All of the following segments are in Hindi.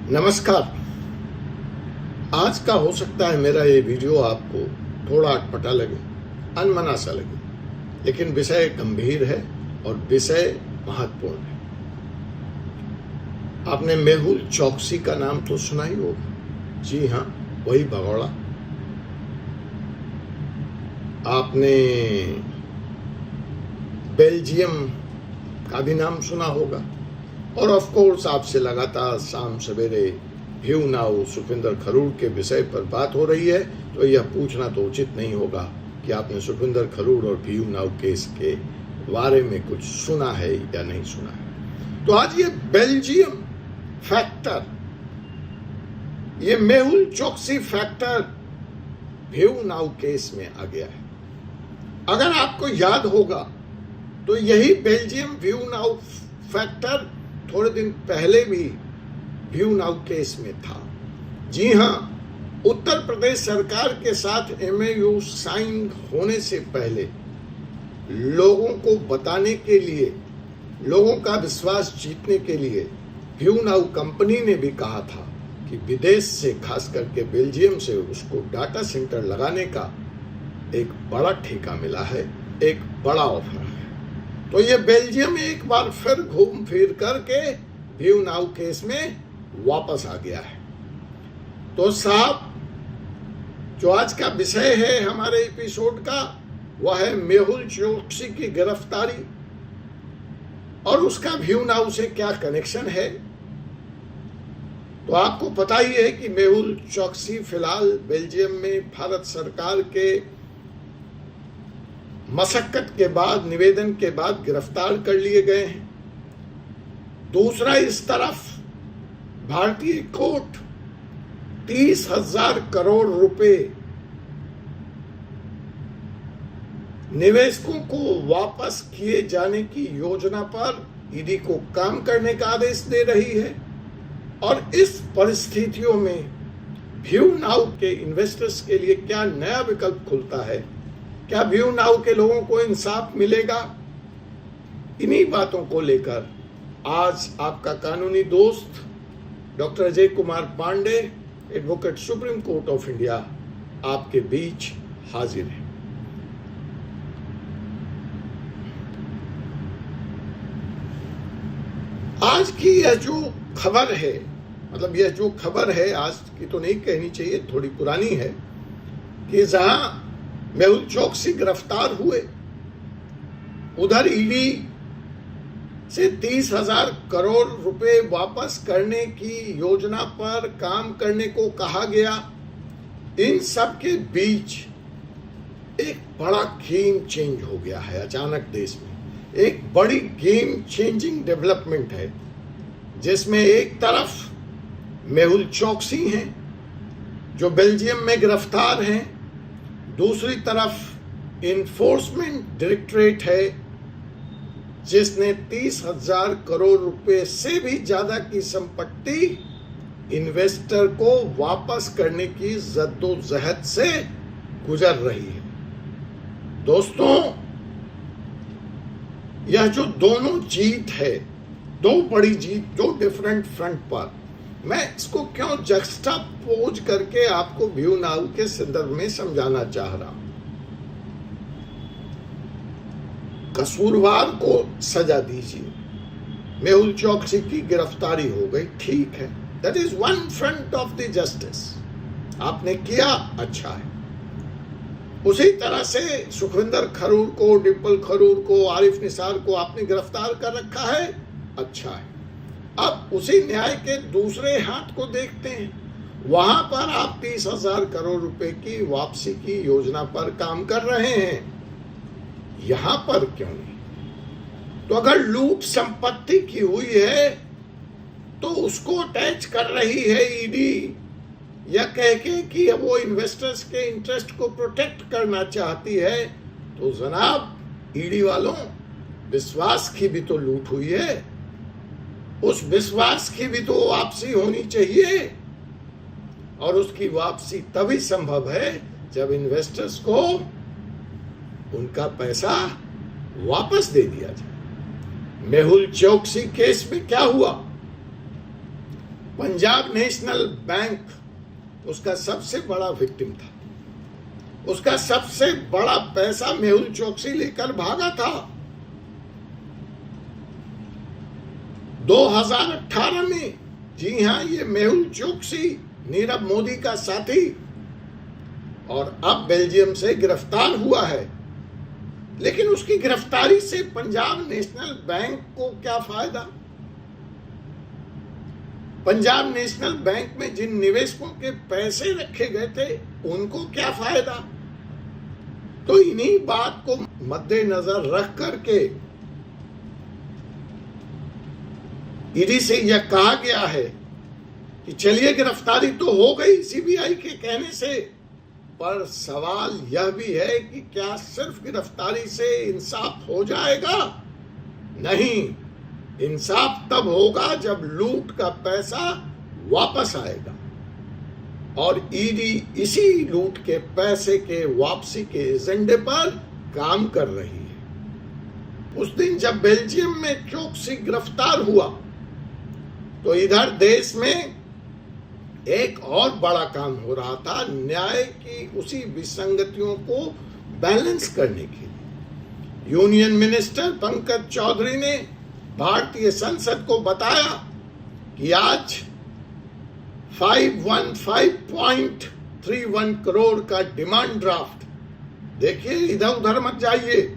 नमस्कार। आज का हो सकता है मेरा ये वीडियो आपको थोड़ा अटपटा लगे, अनमना सा लगे, लेकिन विषय गंभीर है और विषय महत्वपूर्ण है। आपने मेहुल चोकसी का नाम तो सुना ही होगा। जी हाँ, वही भगोड़ा। आपने बेल्जियम का भी नाम सुना होगा और ऑफ कोर्स आपसे लगातार शाम सवेरे व्यू नाउ सुखविंदर खरूड़ के विषय पर बात हो रही है, तो यह पूछना तो उचित नहीं होगा कि आपने सुखविंदर खरूड़ और व्यू नाउ केस के बारे में कुछ सुना है या नहीं सुना है। तो आज ये बेल्जियम फैक्टर, ये Mehul Choksi factor view now case में आ गया है। अगर आपको याद होगा तो यही बेल्जियम व्यू नाउ फैक्टर थोड़े दिन पहले भी व्यू नाउ केस में था। जी हाँ, उत्तर प्रदेश सरकार के साथ MOU साइन होने से पहले लोगों को बताने के लिए, लोगों का विश्वास जीतने के लिए व्यू नाउ कंपनी ने भी कहा था कि विदेश से, खास करके बेल्जियम से उसको डाटा सेंटर लगाने का एक बड़ा ठेका मिला है, एक बड़ा ऑफर है। तो ये बेल्जियम एक बार फिर घूम फिर करके व्यू नाउ केस में वापस आ गया है। तो साहब, जो आज का विषय है हमारे एपिसोड का, वह है मेहुल चोकसी की गिरफ्तारी और उसका व्यू नाउ से क्या कनेक्शन है। तो आपको पता ही है कि मेहुल चोकसी फिलहाल बेल्जियम में भारत सरकार के मशक्कत के बाद, निवेदन के बाद गिरफ्तार कर लिए गए हैं। दूसरा, इस तरफ भारतीय कोर्ट 30,000 करोड़ रुपए निवेशकों को वापस किए जाने की योजना पर ईडी को काम करने का आदेश दे रही है। और इस परिस्थितियों में व्यू नाउ के इन्वेस्टर्स के लिए क्या नया विकल्प खुलता है? क्या व्यू नाउ के लोगों को इंसाफ मिलेगा? इन्हीं बातों को लेकर आज आपका कानूनी दोस्त doctor Ajay Kumar Pandey, advocate supreme court of India, आपके बीच हाजिर है। आज की यह जो खबर है, मतलब यह जो खबर है आज की तो नहीं कहनी चाहिए, थोड़ी पुरानी है, कि जहां मेहुल चोकसी गिरफ्तार हुए, उधर ईडी से 30,000 करोड़ रुपए वापस करने की योजना पर काम करने को कहा गया। इन सब के बीच एक बड़ा गेम चेंज हो गया है अचानक देश में। एक बड़ी गेम चेंजिंग डेवलपमेंट है, जिसमें एक तरफ मेहुल चोकसी हैं जो बेल्जियम में गिरफ्तार हैं, दूसरी तरफ इन्फोर्समेंट डायरेक्टरेट है जिसने 30,000 करोड़ रुपए से भी ज्यादा की संपत्ति इन्वेस्टर को वापस करने की जद्दोजहद से गुजर रही है। दोस्तों, यह जो दोनों जीत है, दो बड़ी जीत, दो डिफरेंट फ्रंट पर, मैं इसको क्यों जक्सटापोज करके आपको व्यू नाउ के संदर्भ में समझाना चाह रहा हूं। कसूरवार को सजा दीजिए, मेहुल चोकसी की गिरफ्तारी हो गई, ठीक है, that is one front of the justice. आपने किया, अच्छा है। उसी तरह से सुखविंदर खरूड़ को, डिम्पल खरूड़ को, आरिफ निसार को आपने गिरफ्तार कर रखा है, अच्छा है। अब उसी न्याय के दूसरे हाथ को देखते हैं। वहां पर आप 30,000 करोड़ रुपए की वापसी की योजना पर काम कर रहे हैं, यहां पर क्यों नहीं? तो अगर लूट संपत्ति की हुई है तो उसको अटैच कर रही है ईडी, या कह के कि वो इन्वेस्टर्स के इंटरेस्ट को प्रोटेक्ट करना चाहती है, तो जनाब ईडी वालों, विश्वास की भी तो लूट हुई है, उस विश्वास की भी तो वापसी होनी चाहिए। और उसकी वापसी तभी संभव है जब इन्वेस्टर्स को उनका पैसा वापस दे दिया जाए। मेहुल चोकसी केस में क्या हुआ? पंजाब नेशनल बैंक उसका सबसे बड़ा विक्टिम था। उसका सबसे बड़ा पैसा मेहुल चोकसी लेकर भागा था। 2018 में, जी हां, ये मेहुल चोकसी नीरव मोदी का साथी और अब बेल्जियम से गिरफ्तार हुआ है। लेकिन उसकी गिरफ्तारी से पंजाब नेशनल बैंक को क्या फायदा? पंजाब नेशनल बैंक में जिन निवेशकों के पैसे रखे गए थे उनको क्या फायदा? तो इन्हीं बात को मद्देनजर रख करके ईडी से यह कहा गया है कि चलिए गिरफ्तारी तो हो गई सीबीआई के कहने से, पर सवाल यह भी है कि क्या सिर्फ गिरफ्तारी से इंसाफ हो जाएगा? नहीं, इंसाफ तब होगा जब लूट का पैसा वापस आएगा। और ईडी इसी लूट के पैसे के वापसी के एजेंडे पर काम कर रही है। उस दिन जब बेल्जियम में चोकसी गिरफ्तार हुआ तो इधर देश में एक और बड़ा काम हो रहा था, न्याय की उसी विसंगतियों को बैलेंस करने के लिए। यूनियन मिनिस्टर पंकज चौधरी ने भारतीय संसद को बताया कि आज 515.31 करोड़ का डिमांड ड्राफ्ट, देखिए इधर उधर मत जाइए,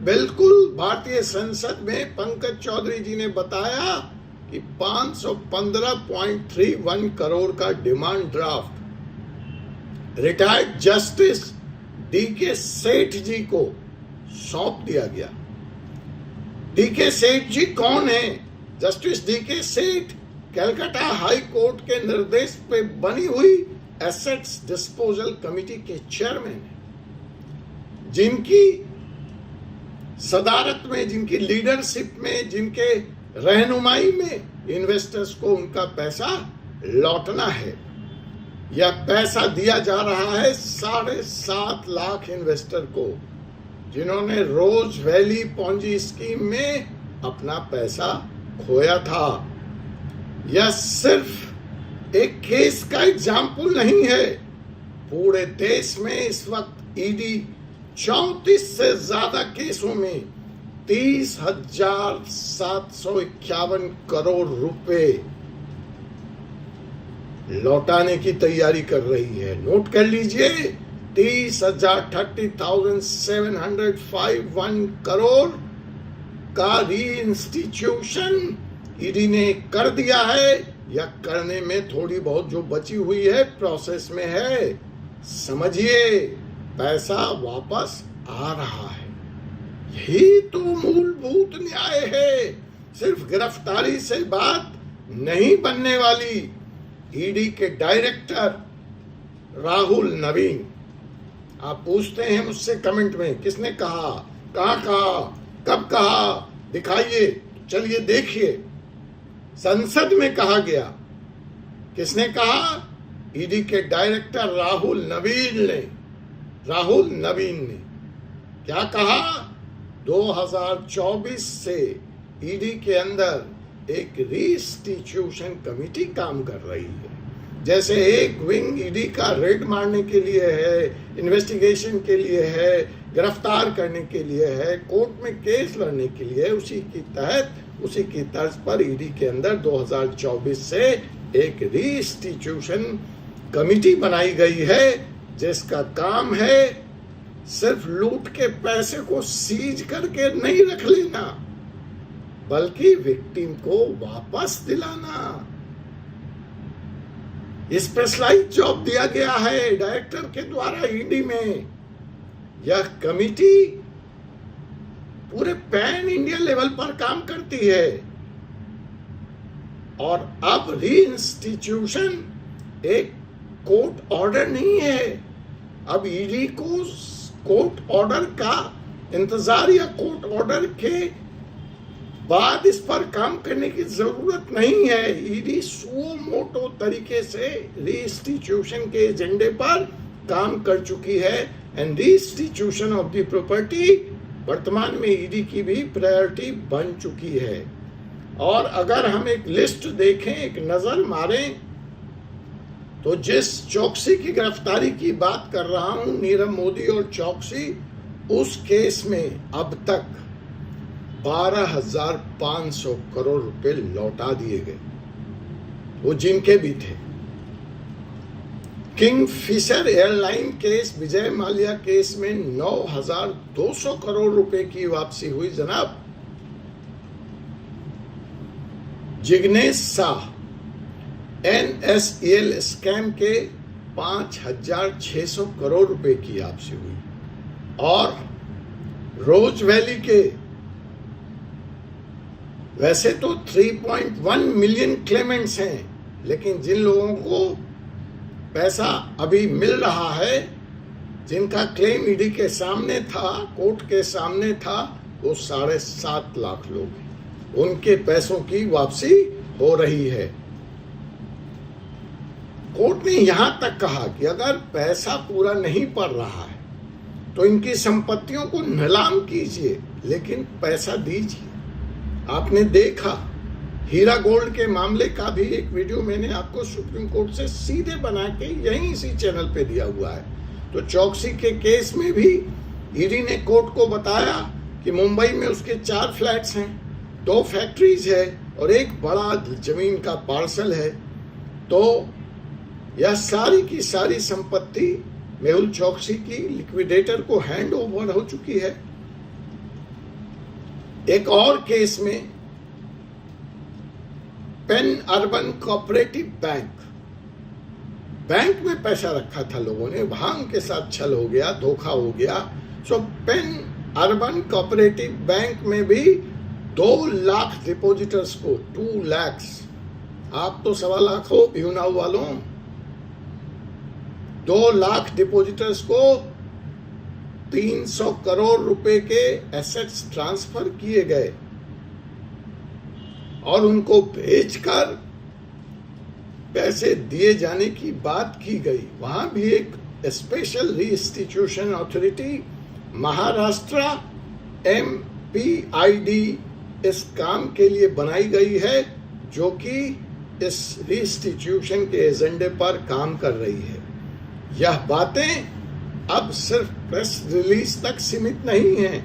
बिल्कुल भारतीय संसद में पंकज चौधरी जी ने बताया कि 515.31 करोड़ का demand draft retired justice D K Seth ji को सौंप दिया गया। डीके सेठ जी कौन है? जस्टिस डीके सेठ कलकत्ता हाई कोर्ट के निर्देश पे बनी हुई एसेट्स डिस्पोजल कमेटी के चेयरमैन हैं, जिनकी सदारत में, जिनकी लीडरशिप में, जिनके रहनुमाई में इन्वेस्टर्स को उनका पैसा लौटना है। यह पैसा दिया जा रहा है 7.5 लाख इन्वेस्टर को, जिन्होंने रोज वैली पॉन्जी स्कीम में अपना पैसा खोया था। यह सिर्फ एक केस का एग्जाम्पल नहीं है। पूरे देश में इस वक्त ईडी 34 से ज्यादा केसों में 30,751 करोड़ रुपए लौटाने की तैयारी कर रही है। नोट कर लीजिए, 30,751 करोड़ का री इंस्टीट्यूशन ईडी ने कर दिया है, या करने में थोड़ी बहुत जो बची हुई है प्रोसेस में है। समझिए, पैसा वापस आ रहा है। यही तो मूलभूत न्याय है। सिर्फ गिरफ्तारी से बात नहीं बनने वाली। ईडी के डायरेक्टर राहुल नवीन, आप पूछते हैं मुझसे कमेंट में किसने कहा, कहाँ कहा, कब कहा, दिखाइए। चलिए देखिए, संसद में कहा गया। किसने कहा? ईडी के डायरेक्टर राहुल नवीन ने क्या कहा? 2024 से ईडी के अंदर एक रीइंस्टीट्यूशन कमेटी काम कर रही है। जैसे एक विंग ईडी का रेड मारने के लिए है, इन्वेस्टिगेशन के लिए है, गिरफ्तार करने के लिए है, कोर्ट में केस लड़ने के लिए, उसी की तर्ज पर ईडी के अंदर 2024 से एक रीइंस्टीट्यूशन कमेटी बनाई गई है, जिसका काम है सिर्फ लूट के पैसे को सीज करके नहीं रख लेना, बल्कि विक्टिम को वापस दिलाना। स्पेशलाइज्ड जॉब दिया गया है डायरेक्टर के द्वारा ईडी में। यह कमेटी पूरे पैन इंडिया लेवल पर काम करती है। और अब री-इंस्टीट्यूशन एक कोर्ट ऑर्डर नहीं है। अब ईडी को कोर्ट ऑर्डर का इंतजार या कोर्ट ऑर्डर के बाद इस पर काम करने की जरूरत नहीं है। ईडी सुओ मोटो तरीके से री-इंस्टीट्यूशन के एजेंडे पर काम कर चुकी है। एंड री-इंस्टीट्यूशन ऑफ द प्रॉपर्टी वर्तमान में ईडी की भी प्रायोरिटी बन चुकी है। और अगर हम एक लिस्ट देखें, एक नजर मारें, तो जिस चौकसी की गिरफ्तारी की बात कर रहा हूं, नीरव मोदी और चौकसी, उस केस में अब तक 12,500 करोड़ रुपए लौटा दिए गए, वो जिनके भी थे। Kingfisher airline case, Vijay Mallya case में 9,200 करोड़ रुपए की वापसी हुई जनाब। जिग्नेश शाह NSL स्कैम के 5,600 करोड़ रुपए की वापसी हुई। और रोज वैली के वैसे तो 3.1 मिलियन क्लेमेंट्स हैं, लेकिन जिन लोगों को पैसा अभी मिल रहा है, जिनका क्लेम ईडी के सामने था, कोर्ट के सामने था, वो 7.5 लाख लोग हैं। उनके पैसों की वापसी हो रही है। कोर्ट ने यहां तक कहा कि अगर पैसा पूरा नहीं पड़ रहा है तो इनकी संपत्तियों को नीलाम कीजिए, लेकिन पैसा दीजिए। आपने देखा हीरा गोल्ड के मामले का भी एक वीडियो मैंने आपको सुप्रीम कोर्ट से सीधे बना के यहीं इसी चैनल पे दिया हुआ है। तो चौकसी के केस में भी ईडी ने कोर्ट को बताया कि मुंबई में उसके 4 फ्लैट्स हैं, 2 फैक्ट्रीज है और एक बड़ा जमीन का पार्सल है। तो यह सारी की सारी संपत्ति मेहुल चौकसी की लिक्विडेटर को हैंड ओवर हो चुकी है। एक और केस में पेन अर्बन कोऑपरेटिव बैंक में पैसा रखा था लोगों ने, वहां उनके साथ छल हो गया, धोखा हो गया। सो पेन अर्बन कोऑपरेटिव बैंक में भी 2 लाख डिपोजिटर्स को 2 लाख, आप तो 1.25 लाख हो यूनाऊ वालों, 2 लाख डिपोजिटर्स को 300 करोड़ रुपए के एसेट्स ट्रांसफर किए गए और उनको भेजकर पैसे दिए जाने की बात की गई। वहां भी एक स्पेशल रीइंस्टीट्यूशन अथॉरिटी महाराष्ट्र MPID इस काम के लिए बनाई गई है, जो कि इस रीइंस्टीट्यूशन के एजेंडे पर काम कर रही है। यह बातें अब सिर्फ प्रेस रिलीज तक सीमित नहीं है,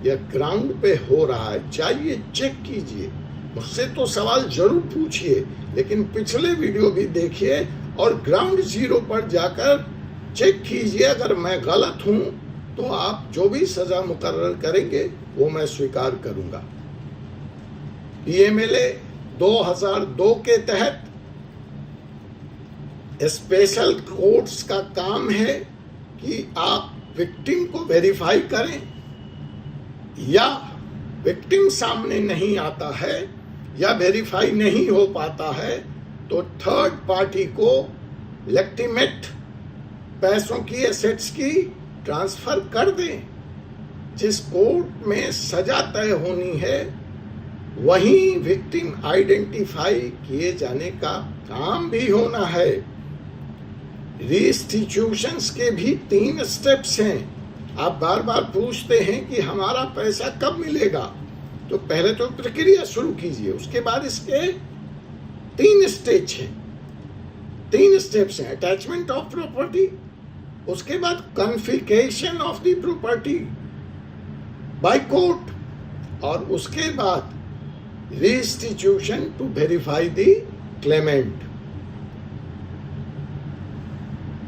यह ग्राउंड पे हो रहा है। चाहिए चेक कीजिए, मुझसे तो सवाल जरूर पूछिए, लेकिन पिछले वीडियो भी देखिए और ग्राउंड जीरो पर जाकर चेक कीजिए। अगर मैं गलत हूं तो आप जो भी सजा मुकर्रर करेंगे वो मैं स्वीकार करूंगा। PMLA 2002 के तहत स्पेशल कोर्ट्स का काम है कि आप विक्टिम को वेरीफाई करें, या विक्टिम सामने नहीं आता है या वेरीफाई नहीं हो पाता है तो थर्ड पार्टी को लेजिटिमेट पैसों की, एसेट्स की ट्रांसफर कर दें। जिस कोर्ट में सजा तय होनी है वहीं विक्टिम आइडेंटिफाई किए जाने का काम भी होना है। रीइंस्टीट्यूशंस के भी 3 स्टेप्स हैं। आप बार बार पूछते हैं कि हमारा पैसा कब मिलेगा, तो पहले तो प्रक्रिया शुरू कीजिए, उसके बाद इसके 3 स्टेज हैं, 3 स्टेप्स हैं। अटैचमेंट ऑफ प्रॉपर्टी, उसके बाद confiscation of the property by court, और उसके बाद रीइंस्टीट्यूशन टू वेरीफाई द क्लेमेंट।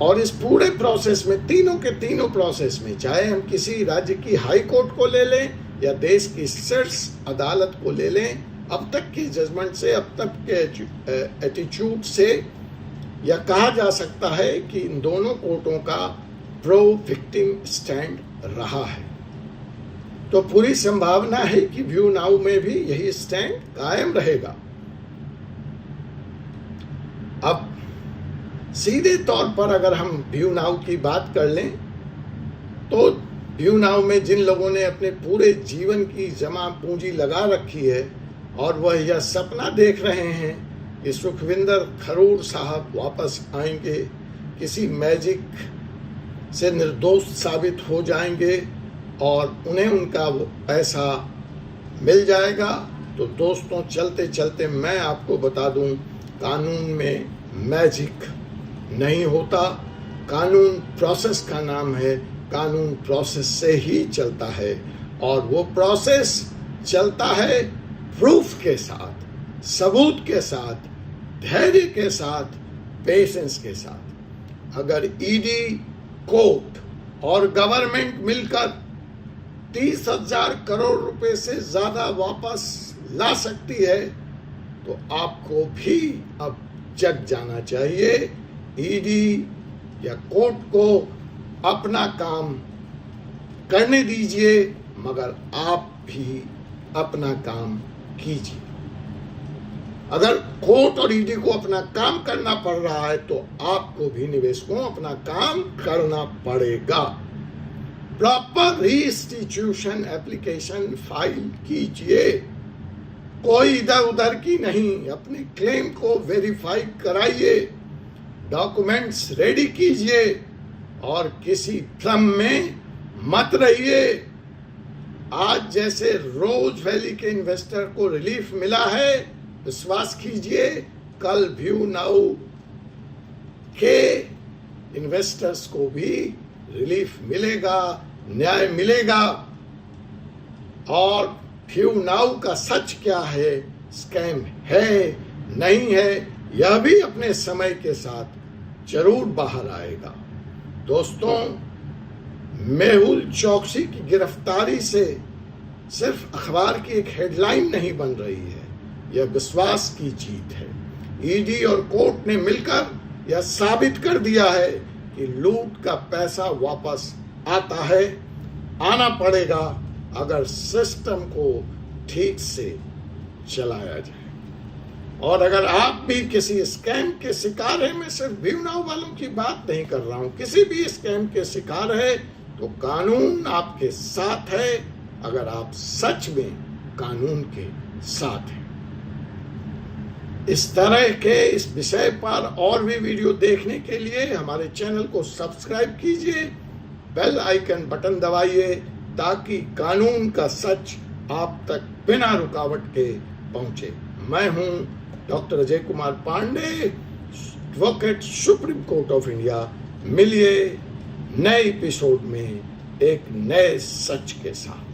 और इस पूरे प्रोसेस में, तीनों के तीनों प्रोसेस में, चाहे हम किसी राज्य की हाई कोर्ट को ले लें या देश की शीर्ष अदालत को ले लें, अब तक की जजमेंट से, अब तक के एटीट्यूड से यह कहा जा सकता है कि इन दोनों कोर्टों का प्रो विक्टिम स्टैंड रहा है। तो पूरी संभावना है कि व्यू नाउ में भी यही स्टैंड कायम रहेगा। अब सीधे तौर पर अगर हम व्यू नाउ की बात कर लें तो व्यू नाउ में जिन लोगों ने अपने पूरे जीवन की जमा पूंजी लगा रखी है और वह यह सपना देख रहे हैं कि सुखविंदर खरूड़ साहब वापस आएंगे, किसी मैजिक से निर्दोष साबित हो जाएंगे और उन्हें उनका वो पैसा मिल जाएगा, तो दोस्तों चलते चलते मैं आपको बता दूं, कानून में मैजिक नहीं होता। कानून प्रोसेस का नाम है, कानून प्रोसेस से ही चलता है, और वो प्रोसेस चलता है प्रूफ के साथ, सबूत के साथ, धैर्य के साथ, पेशेंस के साथ। अगर ईडी, कोर्ट और गवर्नमेंट मिलकर 30,000 करोड़ रुपए से ज्यादा वापस ला सकती है, तो आपको भी अब जग जाना चाहिए। ईडी या कोर्ट को अपना काम करने दीजिए, मगर आप भी अपना काम कीजिए। अगर कोर्ट और ईडी को अपना काम करना पड़ रहा है, तो आपको भी निवेशकों अपना काम करना पड़ेगा। प्रॉपर रीइंस्टीट्यूशन एप्लीकेशन फाइल कीजिए, कोई इधर उधर की नहीं। अपने क्लेम को वेरीफाई कराइए, डॉक्यूमेंट्स रेडी कीजिए, और किसी भ्रम में मत रहिए। आज जैसे रोज वैली के इन्वेस्टर को रिलीफ मिला है, विश्वास कीजिए कल व्यू नाउ के इन्वेस्टर्स को भी रिलीफ मिलेगा, न्याय मिलेगा। और व्यू नाउ का सच क्या है, स्कैम है नहीं है, यह भी अपने समय के साथ जरूर बाहर आएगा। दोस्तों, मेहुल चौकसी की गिरफ्तारी से सिर्फ अखबार की एक हेडलाइन नहीं बन रही है, यह विश्वास की जीत है। ईडी और कोर्ट ने मिलकर यह साबित कर दिया है कि लूट का पैसा वापस आता है, आना पड़ेगा, अगर सिस्टम को ठीक से चलाया जाए। और अगर आप भी किसी स्कैम के शिकार हैं, मैं सिर्फ व्यू नाउ वालों की बात नहीं कर रहा हूं, किसी भी स्कैम के शिकार है, तो कानून आपके साथ है, अगर आप सच में कानून के साथ हैं। इस तरह के इस विषय पर और भी वीडियो देखने के लिए हमारे चैनल को सब्सक्राइब कीजिए, बेल आइकन बटन दबाइए, ताकि कानून का सच आप तक बिना रुकावट के पहुंचे। मैं हूं doctor Ajay Kumar Pandey, advocate, supreme court of India. मिलिए नए एपिसोड में एक नए सच के साथ।